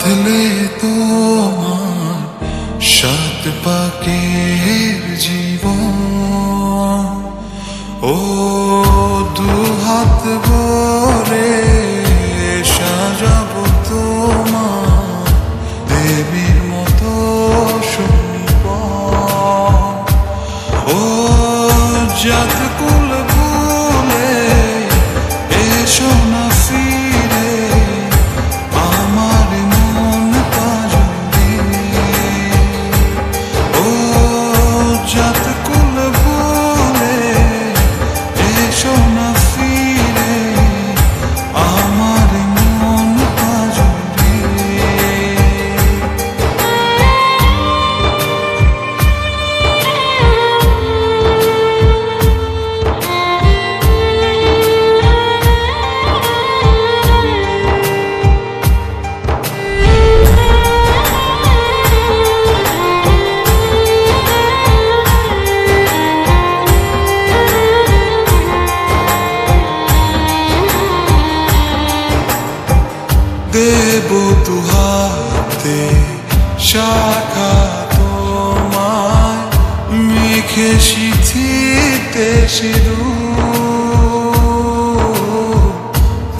বাঁধলে তোমার সাত পাকের জীবন, ও দুহাত ভরে সাজাবো তোমার দেবীর মতো শুনিব। ও জাত কুল ভুলে এসো না ফিরে আমার মন পাজরে। ও জাত কুল ভুলে এসো না ফিরে আমার মন পাজরে। দেব দুহাতে শাখা তোমায় মেখে সিঁথিতে সিঁদুর,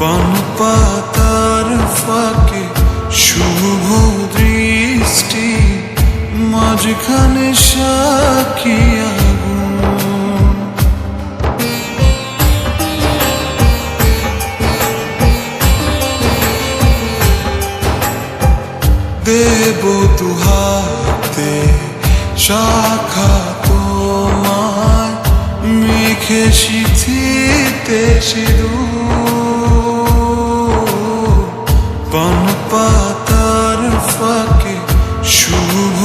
পান পাতার ফাঁকে শুভ দৃষ্টি মাঝখানে সাক্ষী আগুন। দেব দুহাতে শাখা তোমায় মেখে সিঁথিতে সিঁদুর, পান পাতার ফাঁকে শুভ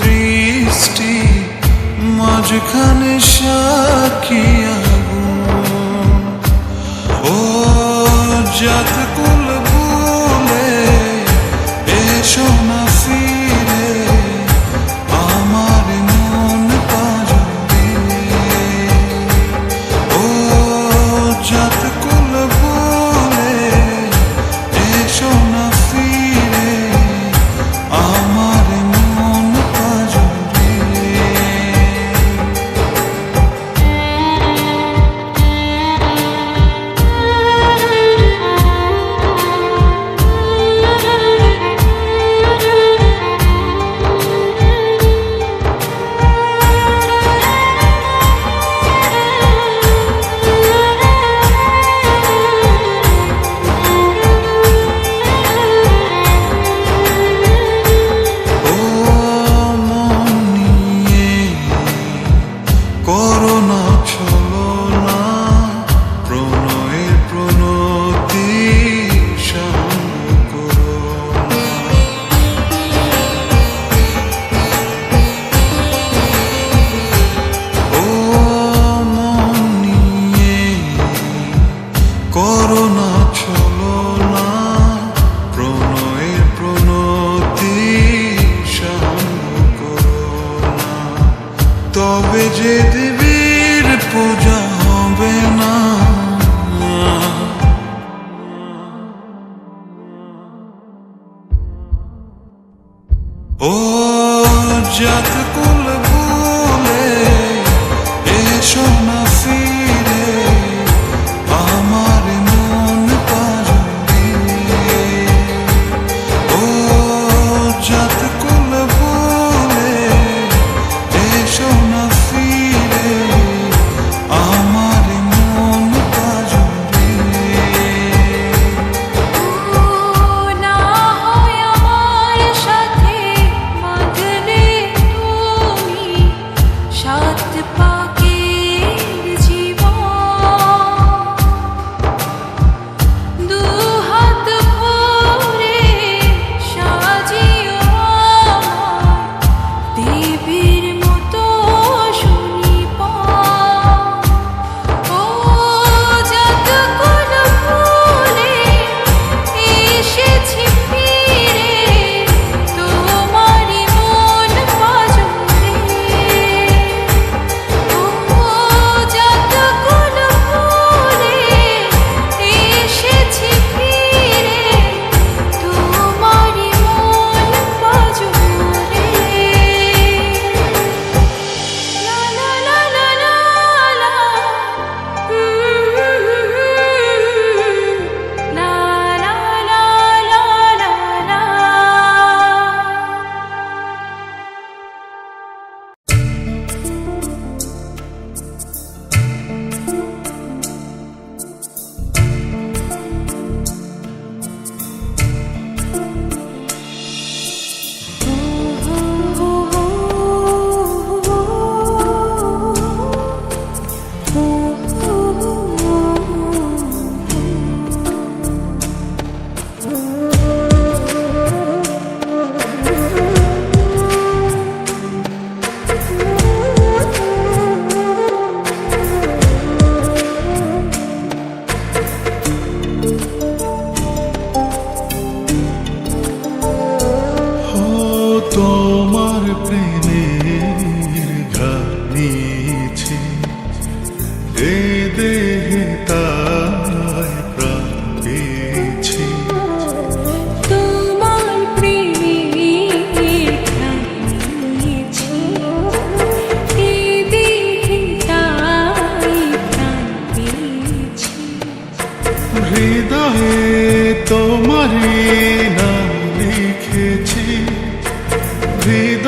দৃষ্টি মাঝখানে সাক্ষী আগুন। ও জাত কুল ভুলে এসো না ফিরে আমার মন পাজরে। ও জাত কুল ভুলে এসো না ফিরে আমার মন পাজরে। করোনা ছলনা প্রণয়ের প্রণতি শান্ত করোনা। ও মন নিয়ে করোনা ছলনা প্রণয়ের প্রণতি শান্ত করোনা। তবে যে দেবীর পূজা হবে না, ও জাত কুল ভুলে এসো না ফিরে আমার মন পাজরে। ও জাত কুল ভুলে এসো না ফিরে আমার মন পাজরে। না হয় আমার সাথে বাঁধলে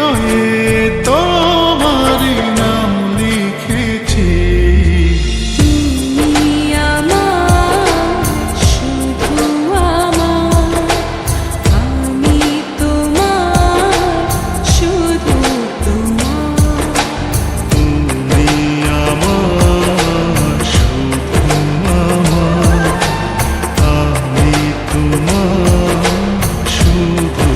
হৃদয়ে তোমার নাম লিখেছি। তুমি আমার, শুধু আমার, আমি তোমার, শুধু তোমার। তুমি আমার, শুধু আমার, আমি তোমার, শুধু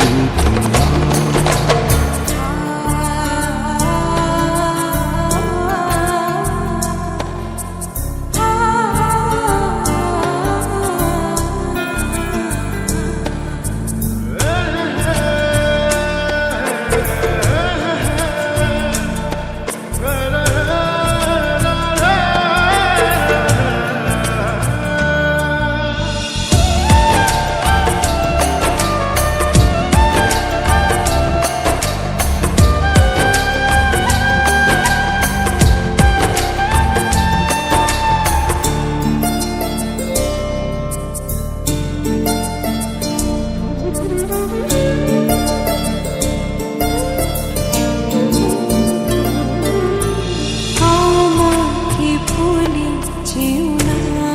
আমাকে ভুলে যেও না,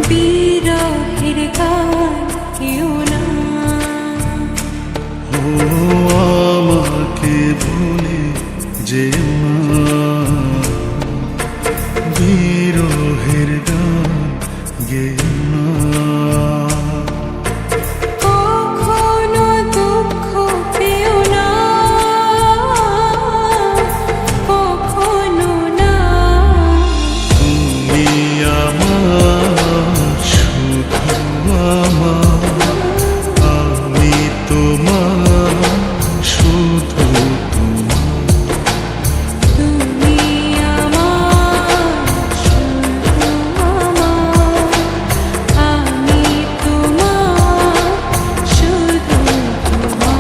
বিরহের গান কেউ না। ও আমাকে ভুলে যেও না, বিরহের গান গেও না। কখনো দুঃখ পেও না, কখনো না। তুমি আমার, শুধু আমার, আমি তোমার, শুধু তোমার। তুমি আমার, শুধু আমার, আমি তোমার, শুধু তোমার।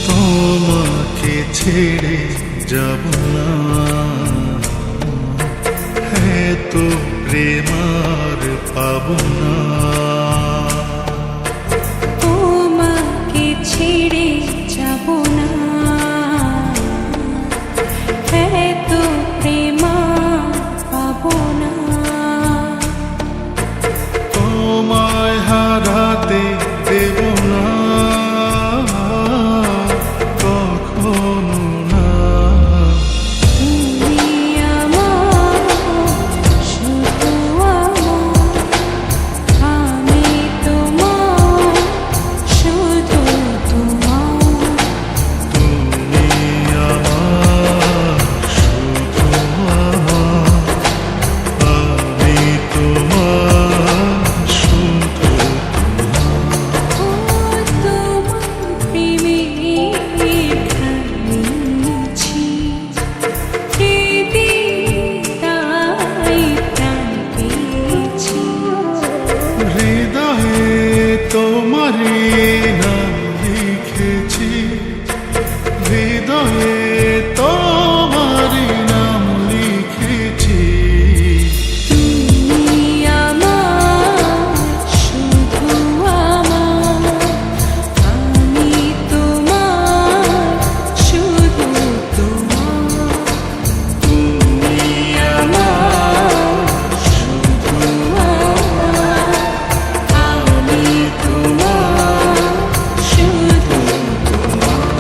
তোমাকে ছেড়ে যাব না, তো প্রেম আর পাব না। তোমাকে ছেড়ে যাব না, এত প্রেম পাবো না। তোমায় হারাতে দেব না, কখনো না। তুমি আমার, শুধু আমার, আমি তোমার, শুধু তোমার। তুমি আমার, শুধু আমার, আমি তোমার, শুধু ও তোমার প্রেমে ঢালিছি, হৃদয়ে তাই প্রাণ পেয়েছি। হৃদয়ে তোমারই নাম লিখেছি, হৃদয়ে তোমারই নাম লিখেছি। তুমি আমার, শুধু আমার, আমি তোমার, শুধু তোমার। তুমি আমার, শুধু আমার, আমি তোমার, শুধু তোমার।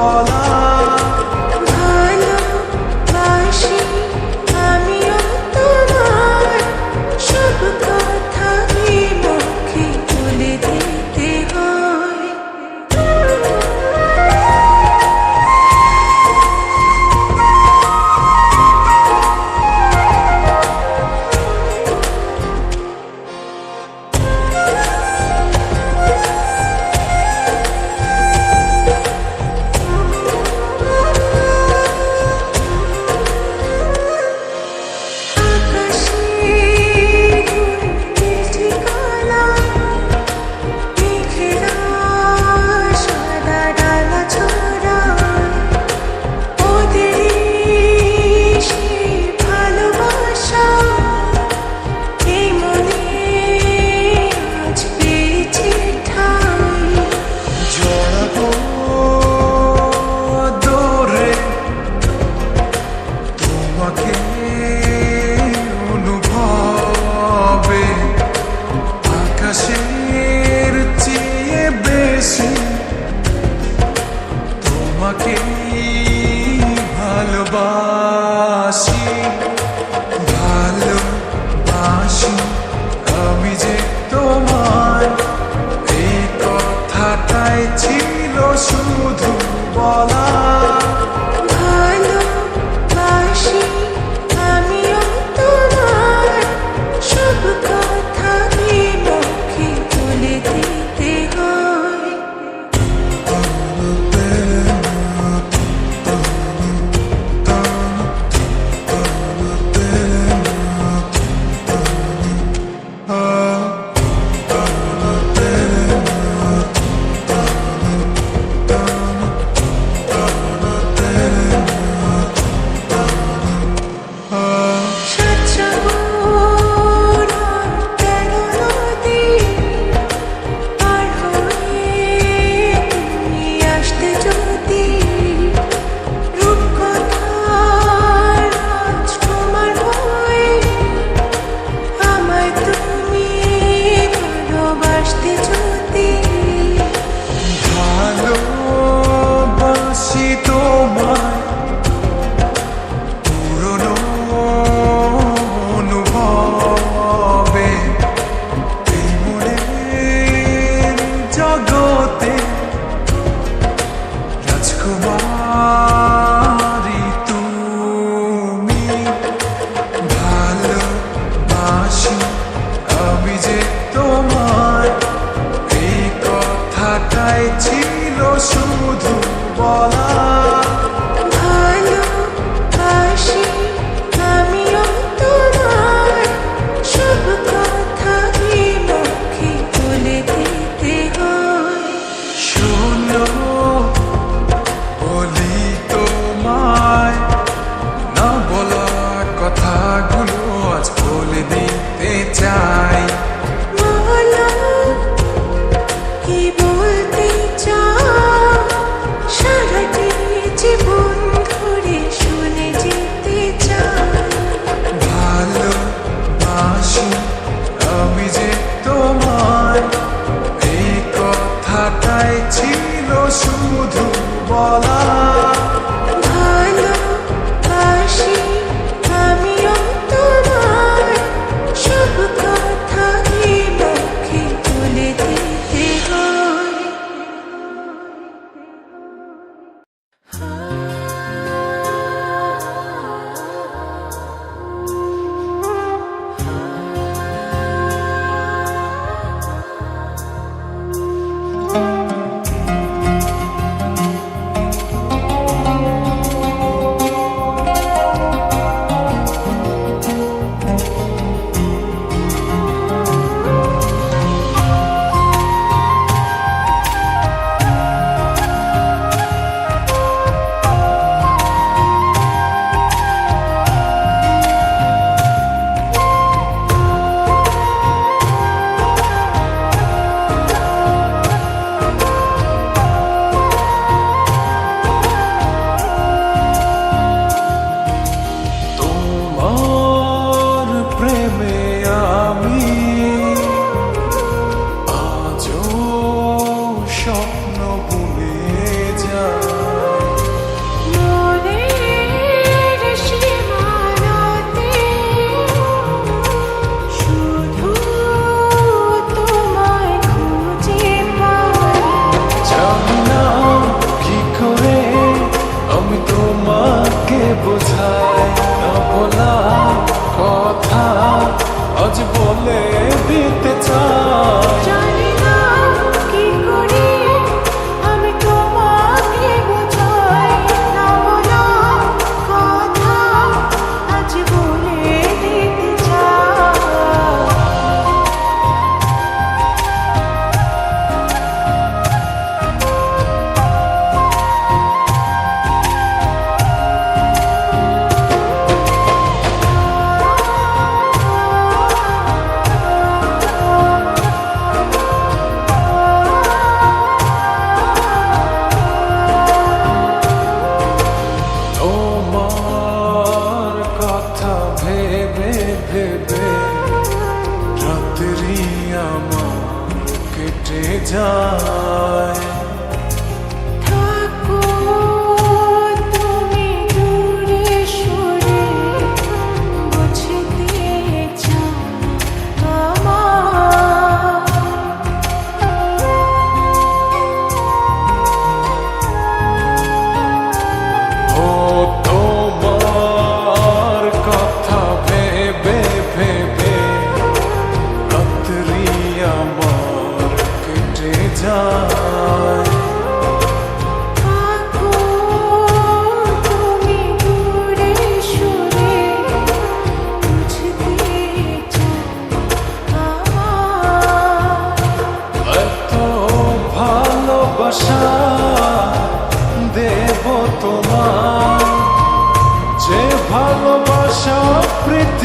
বলা। ভালোবাসি আমিও তোমার, সব কথা মুখে বলে দিতে হয়। জড়াবো দৌড়ে তোমাকে অনুভবে, আকাশের চেয়ে বেশি তোমাকে ভালোবাসি। ভালোবাসি আমি যে তোমার, এই কথাটাই ছিল শুধু বলা। ভালোবাসি আমিও তোমার, সব কথা মুখে বলে দিতে হয়। না যায়। থাকো তুমি দূরে সরে, বুঝতে চাও আমার। ও তোমার কথা ভেবে ভেবে রাত্রি আমার কেটে যায়। থাকো তুমি দূরে সরে, বুঝতে চাও আমার। এত ভালোবাসা দেব তোমার, যে ভালোবাসা পৃথিবী